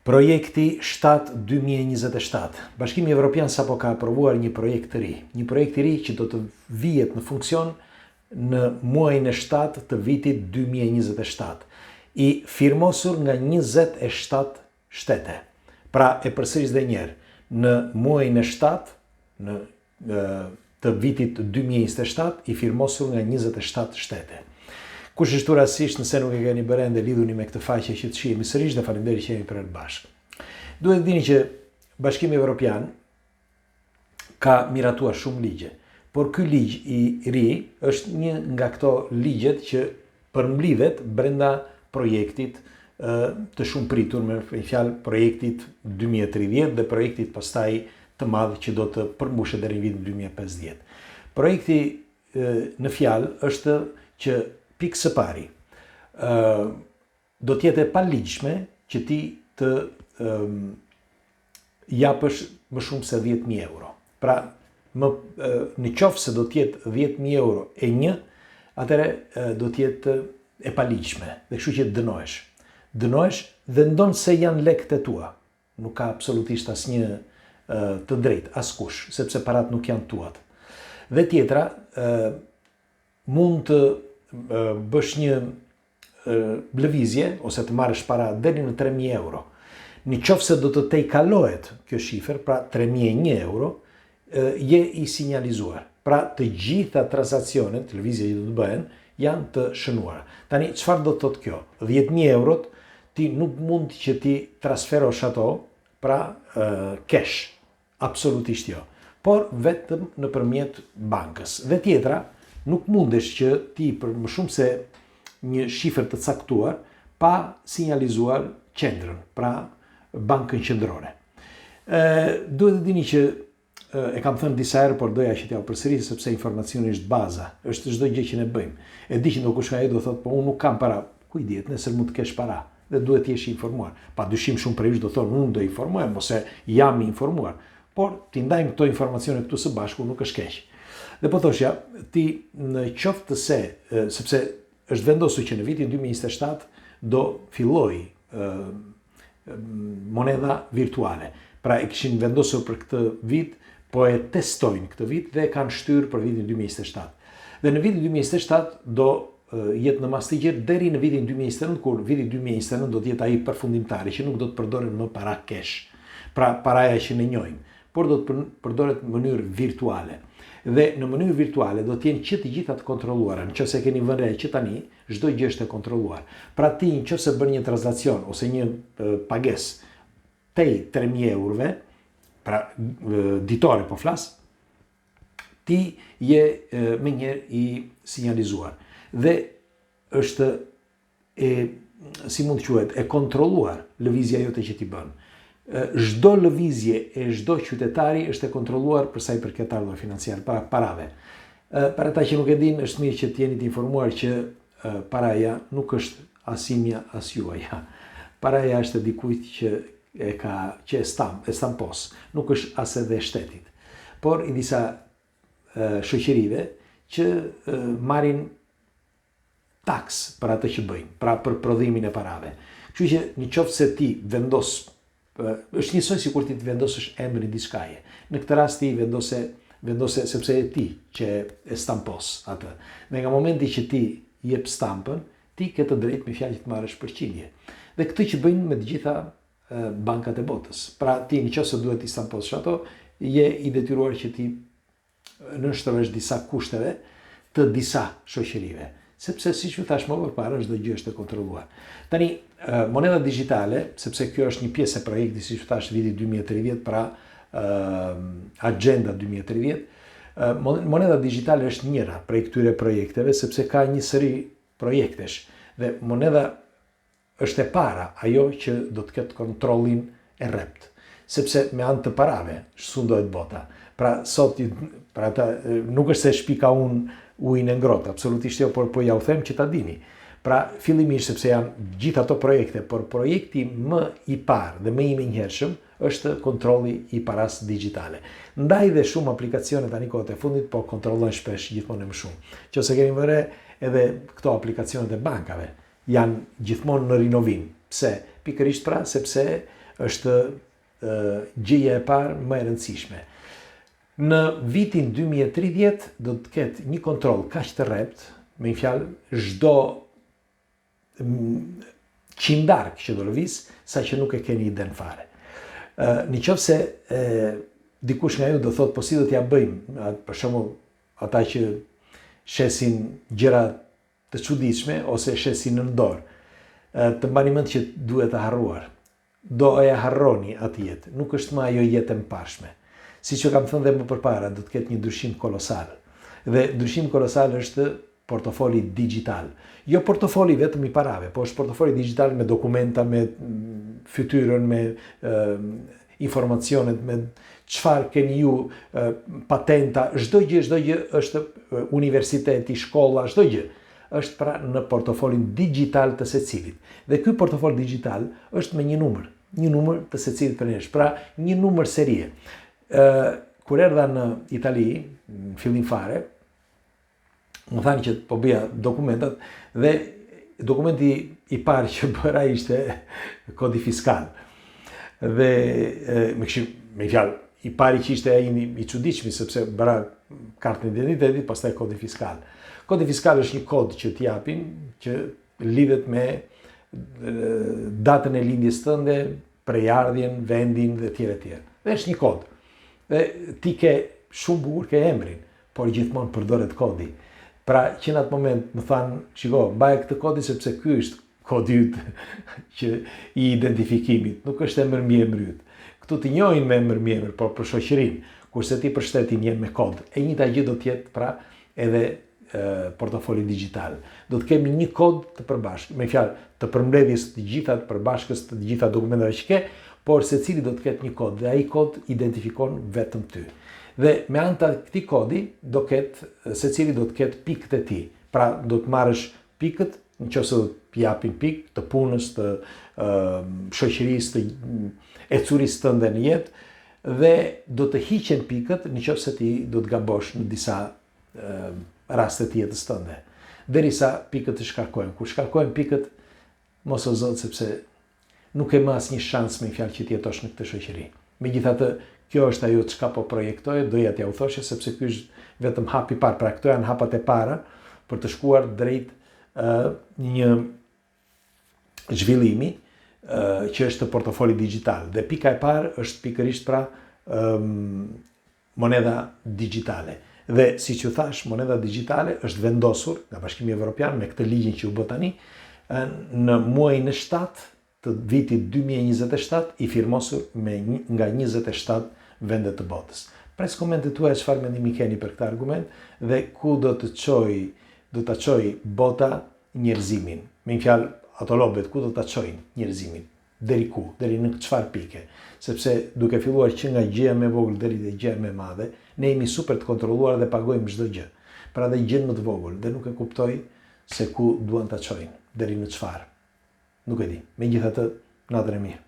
Projekti 7-2027. Bashkimi Evropian sapo ka aprovuar një projekt të ri. Një projekt i ri që do të vihet në funksion në muajin e 7 të vitit 2027. I firmosur nga 27 shtete. Pra e përsëris dhe njerë, në muajin e 7 të vitit 2027 i firmosur nga 27 shtete. Kush është rastisht nëse nuk e keni bërë ende lidhuni me këtë faqe që të shihemi sërish dhe faleminderit që jemi për bashkë. Duhet të dini që Bashkimi Evropian ka miratuar shumë ligje, por ky ligj i ri është një nga këto ligjet që përmblidhet brenda projektit të shumë pritur, me fjalë projektit 2030 dhe projektit pastaj të madh që do të përmbushet deri në vitin 2050. Projekti në fjalë është që pikë së pari, do t'jetë e paligjshme që ti të japësh më shumë se 10.000 euro. Pra, në qoftë se do t'jetë 10.000 euro e një, atëre do t'jetë e paligjshme, dhe kështu që dënohesh. Dënohesh dhe ndonë se janë lekët e tua. Nuk ka absolutisht asnjë të drejtë, askush, sepse parat nuk janë tuat. Dhe tjetra, mund të bësh një lëvizje ose të marrësh para deri në 3.000 euro. Në qoftë se do të tejkalohet kjo shifër, pra 3.001 euro, je i sinjalizuar. Pra të gjitha transaksionet, lëvizjet që do të bëhen, janë të shënuara. Tani, çfarë do të thotë kjo? 10.000 eurot, ti nuk mund që ti transferosh ato, pra cash, absolutisht jo, por vetëm nëpërmjet bankës. Dhe tjetra, nuk mundesh që ti për më shumë se një shifër të caktuar pa sinjalizuar qendrën, pra bankën qendrore. Duhet të dini që e kam thënë disa herë, por doja që t'ja përsëris sepse informacioni është baza, është çdo gjë që ne bëjmë. E di që ndokush ai do thotë, po unë nuk kam para. Ku i dihet, nesër mund të kesh para dhe duhet të jesh i informuar. Padyshim shumë prej jush do thonë unë do informohem ose jam i informuar, por ti ndajmë këto informacione këtu së bashku nuk është keq. Dhe po thoshja, ti në qoftë se, sepse është vendosur që në vitin 2027 do filloj moneda virtuale. Pra e kishin vendosur për këtë vit, po e testojnë këtë vit dhe kanë shtyrë për vitin 2027. Dhe në vitin 2027 do jetë në mastigjer deri në vitin 2029, kur vitin 2029 do të jetë ai përfundimtari që nuk do të përdoren më para cash. Pra paraja që ne njohim, por do të përdoret në mënyrë virtuale. Dhe në mënyrë virtuale do të jenë që të gjitha të kontrolluara. Nëse keni vënë re që tani çdo gjë është e kontrolluar. Pra ti nëse bën një transakcion ose një pagesë tej 3.000 eurove, pra ditore po flas, ti je menjëherë i sinjalizuar. Dhe është si mund të quhet, e kontrolluar lëvizja jote që ti bën. Çdo lëvizje e çdo qytetari është e kontrolluar për sa i përket ardhurave financiare, para parave. Për ata që nuk e dinë, është mirë që të jeni të informuar që paraja nuk është as imja as juaja. Paraja është e dikujt që e stampos, nuk është as edhe shtetit, por i disa shoqërive që marrin taks për atë që bëjnë, pra për prodhimin e parave. Kështu që në qoftë se ti vendos, është njësoj si kur ti të vendosësh emrin diçkaje. Në këtë rast ti vendose sepse e ti që e stampos atë. Dhe nga momenti që ti jep stampën, ti ke të drejtë me fjalë që të marrësh përqindje. Dhe këtë që bëjnë me të gjitha bankat e botës. Pra ti nëse duhet të stamposh ato, je i detyruar që ti nënshtrohesh disa kushteve të disa shoqërive. Sepse siç ju thash më përpara, çdo gjë është e kontrolluar. Tani, moneda digjitale, sepse kjo është një pjesë e projektit, siç ju thash, viti 2030, pra Agenda 2030, moneda digjitale është njëra prej këtyre projekteve, sepse ka një sëri projektesh. Dhe moneda është e para, ajo që do të ketë kontrollin e rrept. Sepse me anë të parave sundohet bota. Pra sot, nuk është se shpika unë ujin e ngrohtë, absolutisht jo, por po ja u them që ta dini. Pra fillimisht sepse janë gjithë ato projekte, por projekti më i parë dhe më i menjëhershëm është kontrolli i paras digjitale. Ndaj dhe shumë aplikacione tani kohët e fundit po kontrollojnë shpesh gjithmonë më shumë. Nëse keni vënë edhe këto aplikacionet e bankave janë gjithmonë në rinovim. Pse? Pikërisht pra sepse është gjëja e parë më e rëndësishme. Në vitin 2030 do të ketë një kontroll kaq të rrept, me një fjalë, çdo qindark që do lëviz, sa që nuk e keni iden fare. Në qoftë se dikush nga ju do thotë, po si do t'ja bëjmë, për shembull, ata që shesin gjëra të çuditshme ose shesin në dorë, të mbani mend që duhet të harruar. Do e harroni atë jetë, nuk është më ajo jetë e mparshme. Si që kam thënë dhe më përpara, do të ketë një ndryshim kolosal. Dhe ndryshim kolosal është portofoli digital. Jo portofoli vetëm i parave, po është portofoli digital me dokumenta, me fytyrën, me informacionet, me çfarë keni ju, patenta, çdo gjë është universiteti, shkolla, çdo gjë është pra në portofolin digital të secilit. Dhe ky portofol digital është me një numër të secilit për nesh, pra një numër serie. Kur erdha në Itali, në fillim fare, më thanë që po bëja dokumentat dhe dokumenti i parë që bëra ishte kodi fiskal. Dhe me fjalë, i pari që ishte i çuditshëm sepse bëra kartën identiteti, pastaj kodi fiskal. Kodi fiskal është një kod që t'japin që lidhet me datën e lindjes tënde, prejardhjen, vendin dhe tjere. Dhe është një kod. Dhe ti ke shumë bukur ke emrin, por gjithmonë përdoret kodi. Pra që në atë moment më thanë, shiko, baje këtë kodi sepse ky është kodi yt që i identifikimit, nuk është emër mbi emër yt. Këtu të njohin me emër mbi emër, por për shoqërinë, kurse ti për shtetin je me kod. E njëjta gjë do të jetë pra edhe portofoli digital. Do të kemi një kod të përbashkët, me fjalë të përmbledhjes të gjitha të përbashkës të gjitha dokumentave që ke, por secili do të ketë një kod dhe ai kod identifikon vetëm ty. Dhe me anë të këtij kodi do ketë secili do të ketë pikët e tij. Pra do të marrësh pikët, nëse do të japin pikë të punës, të shoqërisë, të ecurisë tënde në jetë dhe do të hiqen pikët nëse ti do të gabosh në disa raste të jetës tënde. Derisa pikët të shkarkohen. Kur shkarkohen pikët, mos o zot sepse nuk e më asnjë shans me fjalë që të jetosh në këtë shoqëri. Megjithatë, kjo është ajo çka po projektoje, doja t'ja u thoshe sepse ky është vetëm hapi i parë. Pra këto janë hapat e para për të shkuar drejt një zhvillimi që është portofoli digital. Dhe pika e parë është pikërisht pra moneda digjitale. Dhe si që thash, moneda digjitale është vendosur nga Bashkimi Evropian me këtë ligjin që u bë tani në muajin e 7 të vitit 2027 i firmosur nga 27 vende të botës. Pres komentet tuaja çfarë mendimi keni për këtë argument dhe ku do ta çojë bota njerëzimin. Me një fjalë, ato lobet ku do ta çojnë njerëzimin? Deri ku? Deri në çfarë pike? Sepse duke filluar që nga gjëja më e vogël deri te gjëja më e madhe, ne jemi super të kontrolluar dhe pagojmë çdo gjë. Pra dhe gjën më të vogël dhe nuk e kuptoj se ku duan ta çojnë, deri në çfarë. Nuk e di. Megjithatë, natën e mirë.